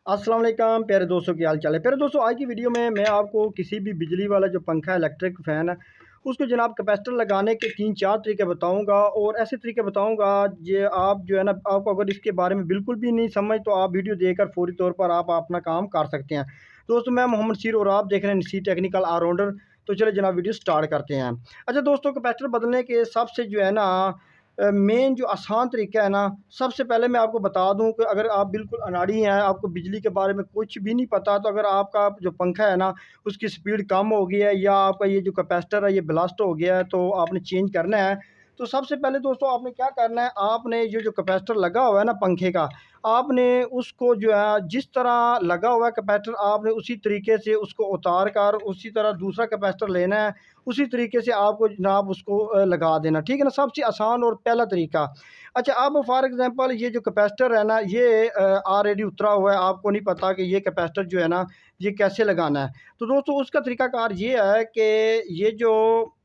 अस्सलाम वालेकुम प्यारे दोस्तों, की हाल चाल है। प्यारे दोस्तों, आज की वीडियो में मैं आपको किसी भी बिजली वाला जो पंखा है, इलेक्ट्रिक फ़ैन है, उसको जनाब कैपेसिटर लगाने के 3-4 तरीके बताऊंगा। और ऐसे तरीके बताऊंगा जो आप जो है ना, आपको अगर इसके बारे में बिल्कुल भी नहीं समझ तो आप वीडियो देखकर फ़ौरी तौर पर आप अपना काम कर सकते हैं। दोस्तों, मैं मोहम्मद सीर और आप देख रहे हैं सी टेक्निकल ऑलराउंडर। तो चलिए जनाब वीडियो स्टार्ट करते हैं। अच्छा दोस्तों, कैपेसिटर बदलने के सबसे जो है ना मेन जो आसान तरीका है ना, सबसे पहले मैं आपको बता दूं कि अगर आप बिल्कुल अनाड़ी हैं, आपको बिजली के बारे में कुछ भी नहीं पता, तो अगर आपका जो पंखा है ना, उसकी स्पीड कम हो गई है या आपका ये जो कैपेसिटर है ये ब्लास्ट हो गया है, तो आपने चेंज करना है। तो सबसे पहले दोस्तों आपने क्या करना है, आपने ये जो कैपेसिटर लगा हुआ है ना पंखे का, आपने उसको जो है जिस तरह लगा हुआ है कैपेसिटर, आपने उसी तरीके से उसको उतार कर उसी तरह दूसरा कैपेसिटर लेना है। उसी तरीके से आपको जनाब उसको लगा देना, ठीक है ना। सबसे आसान और पहला तरीका। अच्छा, अब फॉर एग्जांपल ये जो कैपेसिटर है ना, ये ऑलरेडी उतरा हुआ है, आपको नहीं पता कि ये कैपेसिटर जो है ना ये कैसे लगाना है। तो दोस्तों उसका तरीकाकार ये है कि ये जो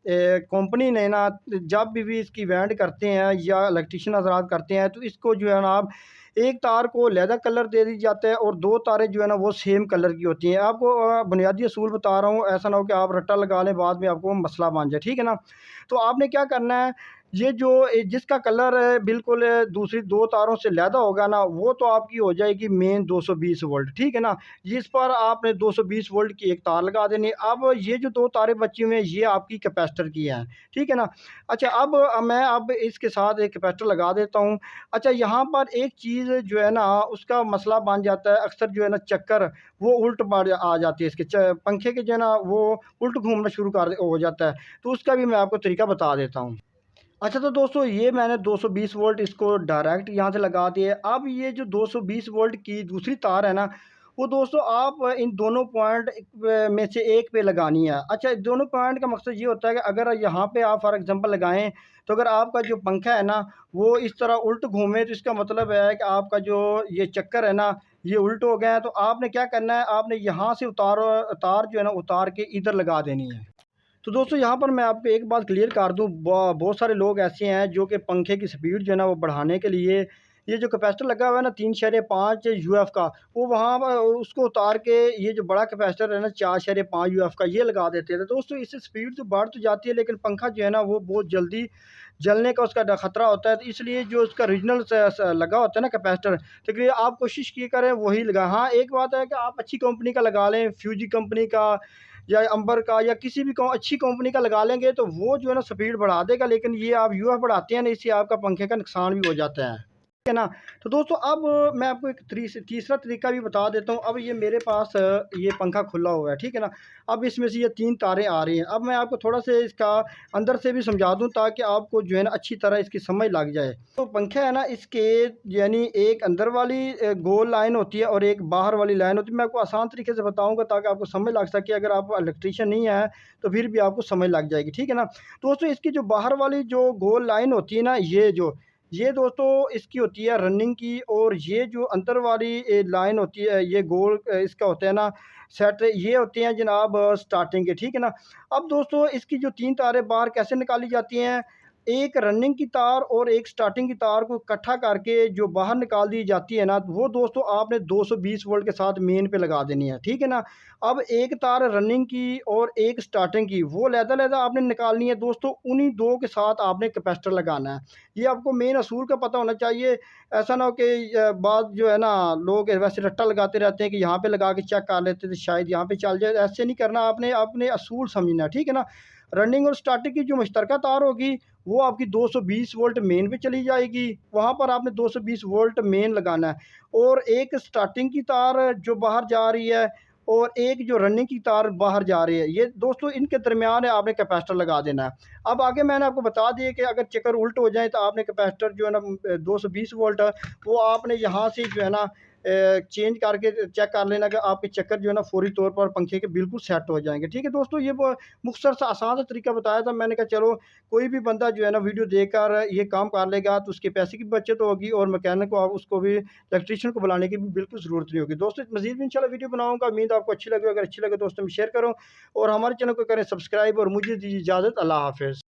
कंपनी ने ना, जब भी इसकी वेंड करते हैं या इलेक्ट्रिशियन हज़रात करते हैं, तो इसको जो है ना आप एक तार को लहदा कलर दे दी जाता है और दो तारें जो है ना वो सेम कलर की होती हैं। आपको बुनियादी असूल बता रहा हूँ, ऐसा ना हो कि आप रट्टा लगा लें बाद में आपको मसला बन जाए, ठीक है ना। तो आपने क्या करना है, ये जो जिसका कलर बिल्कुल दूसरी दो तारों से लहदा होगा ना, वो तो आपकी हो जाएगी मेन 220 वोल्ट, ठीक है ना। जिस पर आपने 220 वोल्ट की एक तार लगा देनी। अब ये जो दो तारें बची हुई हैं ये आपकी कैपेसिटर की हैं, ठीक है ना। अच्छा, अब मैं अब इसके साथ एक कैपेसिटर लगा देता हूँ। अच्छा, यहाँ पर एक चीज़ जो है ना उसका मसला बन जाता है, अक्सर जो है ना चक्कर वो उल्ट पड़ आ जाती है, इसके पंखे के जो है ना वो उल्ट घूमना शुरू कर हो जाता है। तो उसका भी मैं आपको तरीका बता देता हूँ। अच्छा, तो दोस्तों ये मैंने 220 वोल्ट इसको डायरेक्ट यहाँ से लगा दिए। अब ये जो 220 वोल्ट की दूसरी तार है ना, वो दोस्तों आप इन दोनों पॉइंट में से एक पे लगानी है। अच्छा, दोनों पॉइंट का मकसद ये होता है कि अगर यहाँ पे आप फॉर एग्जांपल लगाएं, तो अगर आपका जो पंखा है ना वो इस तरह उल्ट घूमे, तो इसका मतलब है कि आपका जो ये चक्कर है ना ये उल्ट हो गया है। तो आपने क्या करना है, आपने यहाँ से तार जो है ना उतार के इधर लगा देनी है। तो दोस्तों यहाँ पर मैं आपको एक बात क्लियर कर दूँ, बहुत सारे लोग ऐसे हैं जो कि पंखे की स्पीड जो है ना वो बढ़ाने के लिए ये जो कैपेसिटर लगा हुआ है ना 3.5 यूएफ का, वो वहाँ पर उसको उतार के ये जो बड़ा कैपेसिटर है ना 4.5 यूएफ का ये लगा देते हैं। तो दोस्तों इससे स्पीड तो बढ़ तो जाती है, लेकिन पंखा जो है ना वो बहुत जल्दी जलने का उसका खतरा होता है। तो इसलिए जो उसका ओरिजिनल लगा होता है ना कैपेसिटर, तो आप कोशिश किए करें वही लगा। हाँ, एक बात है कि आप अच्छी कंपनी का लगा लें, फ्यूजी कंपनी का या अंबर का या किसी भी अच्छी कंपनी का लगा लेंगे, तो वो जो है ना स्पीड बढ़ा देगा। लेकिन ये आप यूएफ बढ़ाते हैं ना, इससे आपका पंखे का नुकसान भी हो जाता है, ठीक है ना। तो दोस्तों अब मैं आपको एक तीसरा तरीका भी बता देता हूँ। अब ये मेरे पास ये पंखा खुला हुआ है, ठीक है ना। अब इसमें से ये 3 तारें आ रही हैं। अब मैं आपको थोड़ा सा इसका अंदर से भी समझा दूँ ताकि आपको जो है ना अच्छी तरह इसकी समझ लग जाए। तो पंखा है ना, इसके यानी एक अंदर वाली गोल लाइन होती है और एक बाहर वाली लाइन होती है। मैं आपको आसान तरीके से बताऊँगा ताकि आपको समझ लग सके। अगर आप इलेक्ट्रीशियन नहीं है तो फिर भी आपको समझ लग जाएगी, ठीक है ना। दोस्तों इसकी जो बाहर वाली जो गोल लाइन होती है ना, ये दोस्तों इसकी होती है रनिंग की, और ये जो अंदर वाली लाइन होती है ये गोल इसका होता है ना सेट, ये होते हैं जनाब स्टार्टिंग के, ठीक है ना। अब दोस्तों इसकी जो 3 तारें बाहर कैसे निकाली जाती हैं, एक रनिंग की तार और एक स्टार्टिंग की तार को इकट्ठा करके जो बाहर निकाल दी जाती है ना, वो दोस्तों आपने 220 वोल्ट के साथ मेन पे लगा देनी है, ठीक है ना। अब एक तार रनिंग की और एक स्टार्टिंग की वो लहदा आपने निकालनी है दोस्तों, उन्हीं दो के साथ आपने कैपेसिटर लगाना है। ये आपको मेन असूल का पता होना चाहिए। ऐसा ना हो कि बाद जो है ना लोग वैसे रट्टा लगाते रहते हैं कि यहाँ पे लगा के चेक कर लेते थे शायद यहाँ पे चल जाए। ऐसे नहीं करना, आपने अपने असूल समझना है, ठीक है ना। रनिंग और स्टार्टिंग की जो मुश्तरका तार होगी वो आपकी 220 वोल्ट मेन पे चली जाएगी, वहाँ पर आपने 220 वोल्ट मेन लगाना है। और एक स्टार्टिंग की तार जो बाहर जा रही है और एक जो रनिंग की तार बाहर जा रही है, ये दोस्तों इनके दरमियान है आपने कैपेसिटर लगा देना है। अब आगे मैंने आपको बता दिया कि अगर चक्कर उल्ट हो जाए तो आपने कैपेसिटर जो है ना 220 वोल्ट वो आपने यहाँ से जो है ना चेंज करके चेक कर लेना कि आपके चक्कर जो है ना फ़ौरी तौर पर पंखे के बिल्कुल सेट हो जाएँगे, ठीक है दोस्तों। ये वो मुख्तसर सा आसान सा तरीका बताया था। मैंने कहा चलो कोई भी बंदा जो है ना वीडियो देखकर ये काम कर लेगा तो उसके पैसे की बचत होगी और मैकेनिक को उसको भी इलेक्ट्रीशियन को बुलाने की भी बिल्कुल ज़रूरत नहीं होगी। दोस्तों मज़ीद भी इंशाल्लाह वीडियो बनाऊँगा, उम्मीद आपको अच्छी लगे। अगर अच्छी लगे दोस्तों में शेयर करो और हमारे चैनल को करें सब्सक्राइब और मुझे दीजिए इजाज़त। अल्लाह हाफ़िज़।